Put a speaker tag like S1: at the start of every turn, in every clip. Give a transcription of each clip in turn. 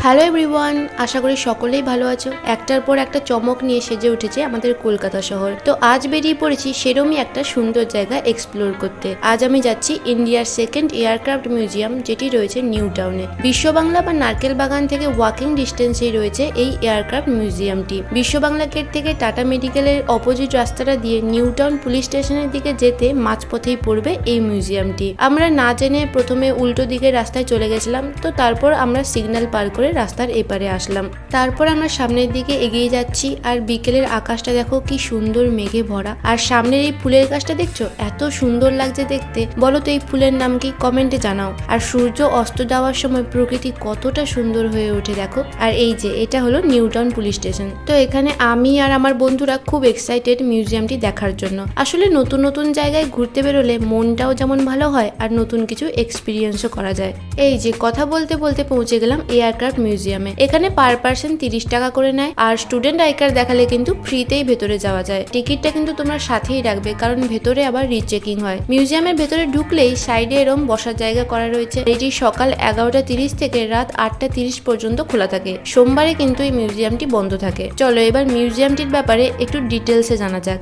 S1: Hello everyone, আশা করি সকলেই ভালো আছো। একটার পর একটা চমক নিয়ে সেজে উঠেছে আমাদের কলকাতা শহর। তো আজ বেরিয়ে পড়েছি সেরমই একটা সুন্দর জায়গা এক্সপ্লোর করতে। আজ আমি যাচ্ছি ইন্ডিয়ার সেকেন্ড এয়ারক্রাফট মিউজিয়াম, যেটি রয়েছে নিউ টাউনে। বিশ্ব বাংলা বা নারকেল বাগান থেকে ওয়াকিং ডিস্টেন্সেই রয়েছে এই এয়ারক্রাফট মিউজিয়ামটি। বিশ্ব বাংলা গেট থেকে টাটা মেডিকেলের অপোজিট রাস্তাটা দিয়ে নিউ টাউন পুলিশ স্টেশনের দিকে যেতে মাঝপথেই পড়বে এই মিউজিয়ামটি। আমরা না জেনে প্রথমে উল্টো দিকের রাস্তায় চলে গেছিলাম, তো তারপর আমরা সিগন্যাল পার করে রাস্তার এপারে আসলাম। তারপর আমরা সামনের দিকে এগিয়ে যাচ্ছি, আর বিকেলের আকাশটা দেখো কি সুন্দর মেঘে ভরা। আর সামনের এই ফুলের গাছটা দেখছো, এত সুন্দর লাগছে দেখতে। বলো তো এই ফুলের নাম কি, কমেন্টে জানাও। আর সূর্য অস্ত যাওয়ার সময় প্রকৃতি কতটা সুন্দর হয়ে ওঠে দেখো। আর এই যে এটা হলো নিউ টাউন পুলিশ স্টেশন। তো এখানে আমি আর আমার বন্ধুরা খুব এক্সাইটেড মিউজিয়ামটি দেখার জন্য। আসলে নতুন নতুন জায়গায় ঘুরতে বেরোলে মনটাও যেমন ভালো হয়, আর নতুন কিছু এক্সপিরিয়েন্সও করা যায়। এই যে কথা বলতে বলতে পৌঁছে গেলাম এয়ারক্রাফট মিউজিয়ামে। এখানে পার পার্সন 30 টাকা করে নেয়, আর স্টুডেন্ট আই কার্ড দেখালে কিন্তু ফ্রিতেই ভেতরে যাওয়া যায়। টিকিটটা কিন্তু তোমরা সাথেই রাখবে, কারণ ভেতরে আবার রিচেকিং হয়। মিউজিয়ামের ভেতরে ঢুকলেই সাইডে এরম বসার জায়গা করা রয়েছে। এটি সকাল 11:30 থেকে রাত 8:30 পর্যন্ত খোলা থাকে। সোমবারে কিন্তু এই মিউজিয়ামটি বন্ধ থাকে। চলো এবার মিউজিয়ামটির ব্যাপারে একটু ডিটেলসে জানা যাক।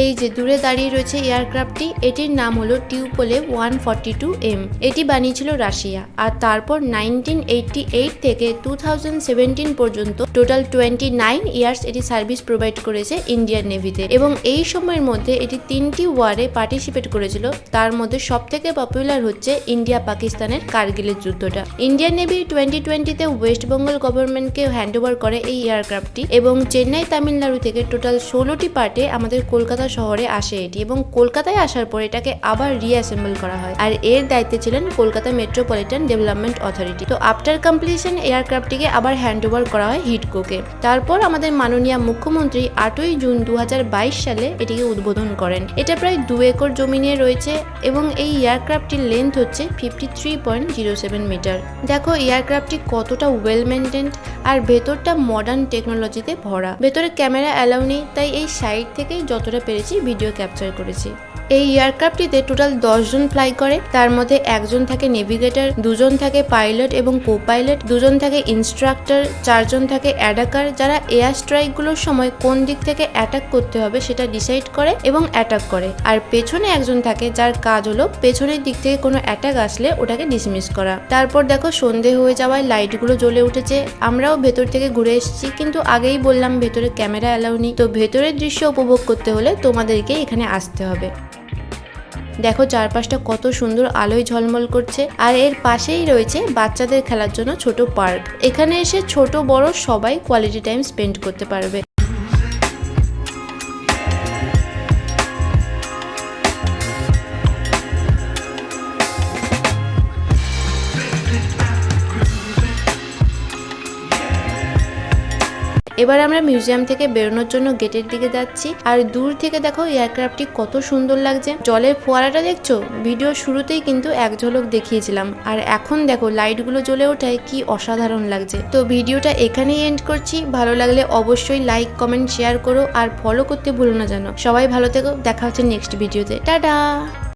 S1: এই যে দূরে দাঁড়িয়ে রয়েছে এয়ারক্রাফটটি, এটির নাম হলো টিউপোলেভ 142M। এটি বানিয়েছিল রাশিয়া, আর তারপর 1988 থেকে 2017 পর্যন্ত টোটাল 29 ইয়ার্স এটি সার্ভিস প্রোভাইড করেছে ইন্ডিয়ান নেভিতে। এবং এই সময়ের মধ্যে এটি 3টি ওয়ারে পার্টিসিপেট করেছিল। তার মধ্যে সব থেকে পপুলার হচ্ছে ইন্ডিয়া পাকিস্তানের কার্গিলের যুদ্ধটা। ইন্ডিয়ান নেভি 2020-তে ওয়েস্ট বেঙ্গল গভর্নমেন্টকে হ্যান্ড ওভার করে এই এয়ারক্রাফটটি, এবং চেন্নাই তামিলনাড়ু থেকে টোটাল 16টি পার্টে আমাদের কলকাতা শহরে আসে এটি, এবং কলকাতায় আসার পর এটাকে আবার রিঅ্যাসেম্বল করা হয়। আর এর দায়িত্বে ছিলেন কলকাতা মেট্রোপলিটন ডেভেলপমেন্ট অথরিটি। তো আফটার কমপ্লিশন এয়ারক্রাফটটিকে আবার হ্যান্ড ওভার করা হয় হিডকোকে। তারপর আমাদের মাননীয় মুখ্যমন্ত্রী 8ই জুন 2022 সালে এটিকে উদ্বোধন করেন। এটা প্রায় 2 একর জমি নিয়ে রয়েছে, এবং এই এয়ারক্রাফটটির লেন্থ হচ্ছে 53.07 মিটার। দেখো এয়ারক্রাফটটি কতটা ওয়েল মেনটেন্ড, আর ভেতরটা মডার্ন টেকনোলজিতে ভরা। ভেতরে ক্যামেরা অ্যালাউ নেই, তাই এই সাইড থেকেই যতটা পেরেছি ভিডিও ক্যাপচার করেছি। এই এয়ারক্রাফটটিতে টোটাল 10 জন ফ্লাই করে। তার মধ্যে একজন থাকে নেভিগেটর, 2 জন থাকে পাইলট এবং কো পাইলট, 2 জন থাকে ইনস্ট্রাক্টর, 4 জন থাকে অ্যাটাকার, যারা এয়ার স্ট্রাইক গুলোর সময় কোন দিক থেকে অ্যাটাক করতে হবে সেটা ডিসাইড করে এবং অ্যাটাক করে। আর পেছনে একজন থাকে যার কাজ হলো পেছনের দিক থেকে কোনো অ্যাটাক আসলে ওটাকে ডিসমিস করা। তারপর দেখো সন্ধে হয়ে যাওয়ায় লাইটগুলো জ্বলে উঠেছে। আমরাও ভেতর থেকে ঘুরে এসেছি, কিন্তু আগেই বললাম ভেতরে ক্যামেরা অ্যালাউ নেই। তো ভেতরের দৃশ্য উপভোগ করতে হলে তোমাদেরকে এখানে আসতে হবে। দেখো চারপাশটা কত সুন্দর আলোয় ঝলমল করছে। আর এর পাশেই রয়েছে বাচ্চাদের খেলার জন্য ছোট পার্ক। এখানে এসে ছোট বড় সবাই কোয়ালিটি টাইম স্পেন্ড করতে পারবে। এবার আমরা মিউজিয়াম থেকে বেরোনোর জন্য গেটের দিকে যাচ্ছি, আর দূর থেকে দেখো এয়ারক্রাফটটি কত সুন্দর লাগছে। জলের ফোয়ারাটা দেখছো, ভিডিও শুরুতেই কিন্তু এক ঝলক দেখিয়েছিলাম, আর এখন দেখো লাইটগুলো জ্বলে ওঠায় কি অসাধারণ লাগছে। তো ভিডিওটা এখানেই এন্ড করছি। ভালো লাগলে অবশ্যই লাইক, কমেন্ট, শেয়ার করো, আর ফলো করতে ভুলো না যেন। সবাই ভালো থেকো, দেখা হচ্ছে নেক্সট ভিডিওতে। টাটা।